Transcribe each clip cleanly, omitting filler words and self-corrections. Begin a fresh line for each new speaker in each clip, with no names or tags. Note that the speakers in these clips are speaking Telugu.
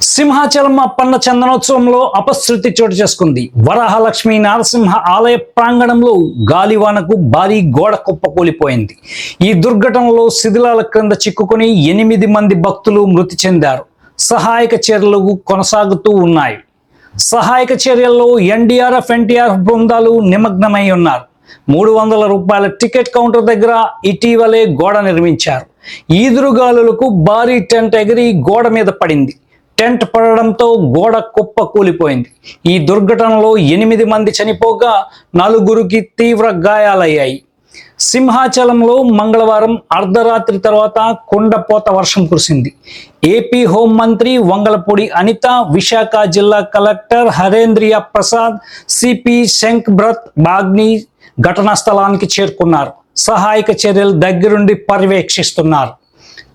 సింహాచలం అప్పన్న చందనోత్సవంలో అపశృతి చోటు చేసుకుంది. వరాహలక్ష్మి నరసింహ ఆలయ ప్రాంగణంలో గాలివానకు భారీ గోడ కుప్పకూలిపోయింది. ఈ దుర్ఘటనలో శిథిలాల క్రింద చిక్కుకొని 8 మంది భక్తులు మృతి చెందారు. సహాయక చర్యలు కొనసాగుతూ ఉన్నాయి. సహాయక చర్యల్లో ఎన్డీఆర్ఎఫ్, ఎన్టీఆర్ఎఫ్ బృందాలు నిమగ్నమై ఉన్నారు. 300 రూపాయల టికెట్ కౌంటర్ దగ్గర ఇటీవలే గోడ నిర్మించారు. ఈదురుగాలులకు భారీ టెంట్ ఎగిరి గోడ మీద పడింది. టెంట్ పడడంతో గోడ కుప్ప కూలిపోయింది. ఈ దుర్ఘటనలో 8 మంది చనిపోగా 4గురికి తీవ్ర గాయాలయ్యాయి. సింహాచలంలో మంగళవారం అర్ధరాత్రి తర్వాత కుండపోత వర్షం కురిసింది. ఏపీ హోంమంత్రి వంగలపూడి అనిత, విశాఖ జిల్లా కలెక్టర్ హరేంద్రియ ప్రసాద్, సిపి శంఖ్బ్రత్ బాగ్ని ఘటనా స్థలానికి చేరుకున్నారు. సహాయక చర్యలు దగ్గరుండి పర్యవేక్షిస్తున్నారు.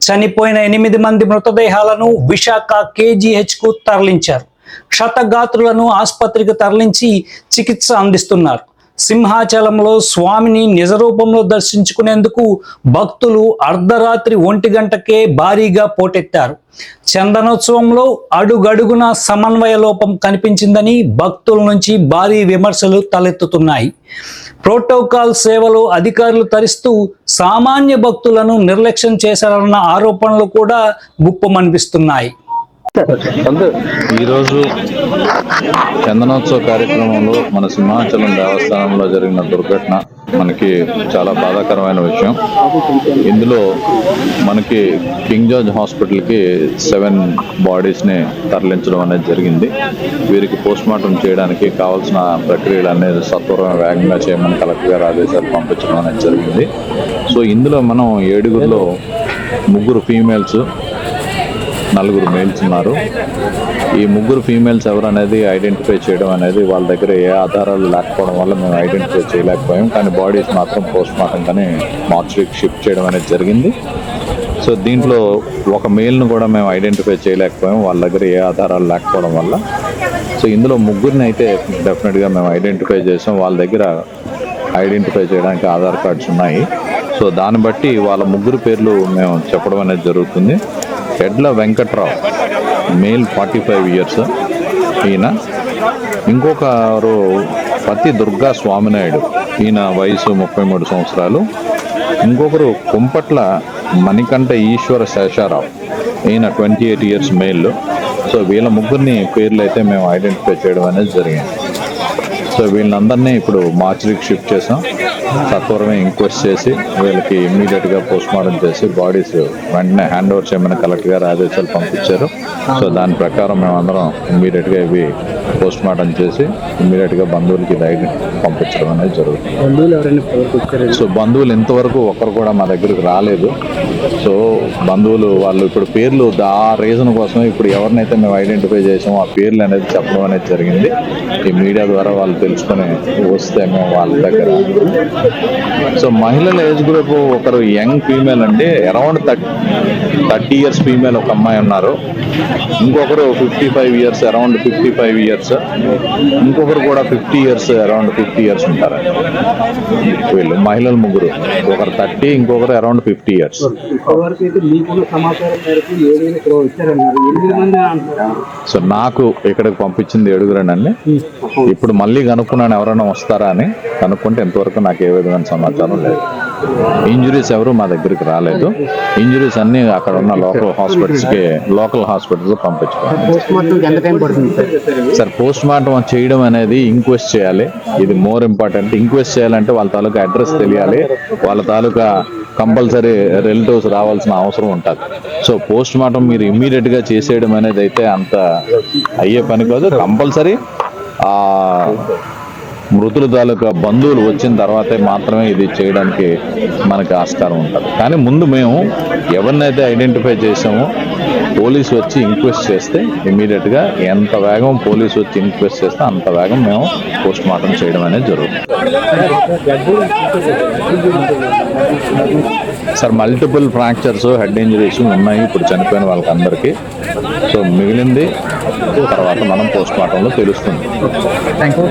చనిపోయిన 8 మంది మృతదేహాలను విశాఖ KGH కు తరలించారు. క్షతగాత్రులను ఆసుపత్రికి తరలించి చికిత్స అందిస్తున్నారు. సింహాచలంలో స్వామిని నిజరూపంలో దర్శించుకునేందుకు భక్తులు అర్ధరాత్రి 1 గంటకే భారీగా పోటెత్తారు. చందనోత్సవంలో అడుగడుగున సమన్వయ లోపం కనిపించిందని భక్తుల నుంచి భారీ విమర్శలు తలెత్తుతున్నాయి. ప్రోటోకాల్ సేవలు అధికారులు తరిస్తూ సామాన్య భక్తులను నిర్లక్ష్యం చేశారన్న ఆరోపణలు కూడా గుప్పమనిపిస్తున్నాయి.
ఈరోజు చందనోత్సవ కార్యక్రమంలో మన సింహాచలం దేవస్థానంలో జరిగిన దుర్ఘటన మనకి చాలా బాధాకరమైన విషయం. ఇందులో మనకి కింగ్ జార్జ్ హాస్పిటల్కి 7 బాడీస్ని తరలించడం అనేది జరిగింది. వీరికి పోస్ట్మార్టం చేయడానికి కావాల్సిన ప్రక్రియలు అనేది సత్వరం వేగంగా చేయమని కలెక్టర్ గారు ఆదేశాలు పంపించడం అనేది జరిగింది. సో ఇందులో మనం 7గురిలో 3 ఫీమేల్స్, 4 మేల్స్ ఉన్నారు. ఈ 3 ఫీమేల్స్ ఎవరు అనేది ఐడెంటిఫై చేయడం అనేది వాళ్ళ దగ్గర ఏ ఆధారాలు లేకపోవడం వల్ల మేము ఐడెంటిఫై చేయలేకపోయాం. కానీ బాడీస్ మాత్రం పోస్ట్మార్టం కానీ మార్చురీకి షిఫ్ట్ చేయడం అనేది జరిగింది. సో దీంట్లో ఒక మేల్ను కూడా మేము ఐడెంటిఫై చేయలేకపోయాం వాళ్ళ దగ్గర ఏ ఆధారాలు లేకపోవడం వల్ల. సో ఇందులో 3 అయితే డెఫినెట్గా మేము ఐడెంటిఫై చేసాం. వాళ్ళ దగ్గర ఐడెంటిఫై చేయడానికి ఆధార్ కార్డ్స్ ఉన్నాయి. సో దాన్ని బట్టి వాళ్ళ 3 పేర్లు మేము చెప్పడం అనేది జరుగుతుంది. ఎడ్ల వెంకట్రావు, మేల్ 45 ఇయర్స్ ఈయన. ఇంకొకరు పతి దుర్గా స్వామినాయుడు, ఈయన వయసు 33 సంవత్సరాలు. ఇంకొకరు కుంపట్ల మణికంఠ ఈశ్వర శేషారావు, ఈయన 28 ఇయర్స్ మేల్. సో వీళ్ళ 3 పేర్లు అయితే మేము ఐడెంటిఫై చేయడం అనేది జరిగింది. సో వీళ్ళందరినీ ఇప్పుడు మార్చురీకి షిఫ్ట్ చేసాం. సత్వరమే ఇంక్వెస్ట్ చేసి వీళ్ళకి ఇమ్మీడియట్గా పోస్ట్మార్టం చేసి బాడీస్ వెంటనే హ్యాండ్ ఓవర్ చేయమని కలెక్టర్ గారు ఆదేశాలు పంపించారు. సో దాని ప్రకారం మేమందరం ఇమ్మీడియట్గా ఇవి పోస్ట్మార్టం చేసి ఇమ్మీడియట్గా బంధువులకి ఇది పంపించడం అనేది జరుగుతుంది. సో బంధువులు ఇంతవరకు ఒక్కరు కూడా మా దగ్గరకు రాలేదు. సో బంధువులు వాళ్ళు ఇప్పుడు పేర్లు ఆ రీజన్ కోసం ఇప్పుడు ఎవరినైతే మేము ఐడెంటిఫై చేసామో ఆ పేర్లు అనేది చెప్పడం అనేది జరిగింది. ఈ మీడియా ద్వారా వాళ్ళు తెలుసుకొని వస్తే మేము వాళ్ళ దగ్గర. సో మహిళల ఏజ్ గ్రూప్ ఒకరు యంగ్ ఫీమేల్ అండి, అరౌండ్ 30 ఇయర్స్ ఫీమేల్ ఒక అమ్మాయి ఉన్నారు. ఇంకొకరు 55 ఇయర్స్, అరౌండ్ 55 ఇయర్స్. ఇంకొకరు కూడా 50 ఇయర్స్, అరౌండ్ 50 ఇయర్స్ ఉంటారు. వీళ్ళు మహిళలు 3, ఒకరు 30, ఇంకొకరు అరౌండ్ 50 ఇయర్స్. సో నాకు ఇక్కడికి పంపించింది 7గురేనండి. ఇప్పుడు మళ్ళీ కనుక్కున్నాను ఎవరైనా వస్తారా అని. కనుక్కుంటే ఎంతవరకు నాకు ఏ విధమైన సమాచారం లేదు. ఇంజురీస్ ఎవరు మా దగ్గరికి రాలేదు. ఇంజురీస్ అన్ని అక్కడ ఉన్న లోకల్ హాస్పిటల్స్ పంపించుకోవాలి. సార్ పోస్ట్ మార్టం చేయడం అనేది ఇంక్వెస్ట్ చేయాలి. ఇది మోర్ ఇంపార్టెంట్. ఇంక్వెస్ట్ చేయాలంటే వాళ్ళ తాలూకా అడ్రస్ తెలియాలి, వాళ్ళ తాలూకా కంపల్సరీ రిలేటివ్స్ రావాల్సిన అవసరం ఉంటుంది. సో పోస్ట్ మార్టం మీరు ఇమ్మీడియట్గా చేసేయడం అనేది అయితే అంత అయ్యే పని కాదు. కంపల్సరీ మృతుల తాలూకా బంధువులు వచ్చిన తర్వాతే మాత్రమే ఇది చేయడానికి మనకి ఆస్కారం ఉంటుంది. కానీ ముందు మేము ఎవరినైతే ఐడెంటిఫై చేసామో పోలీసు వచ్చి ఇంక్వెస్ట్ చేస్తే ఇమ్మీడియట్గా ఎంత వేగం పోలీసు వచ్చి ఇంక్వెస్ట్ చేస్తే అంత వేగం మేము పోస్ట్ మార్టం చేయడం అనేది జరుగుతుంది. Sir multiple fractures, head injuries ఉన్నాయి ఇప్పుడు చనిపోయిన వాళ్ళకందరికీ. సో మిగిలింది తర్వాత మనం పోస్ట్ మార్టంలో తెలుస్తుంది.
Thank you.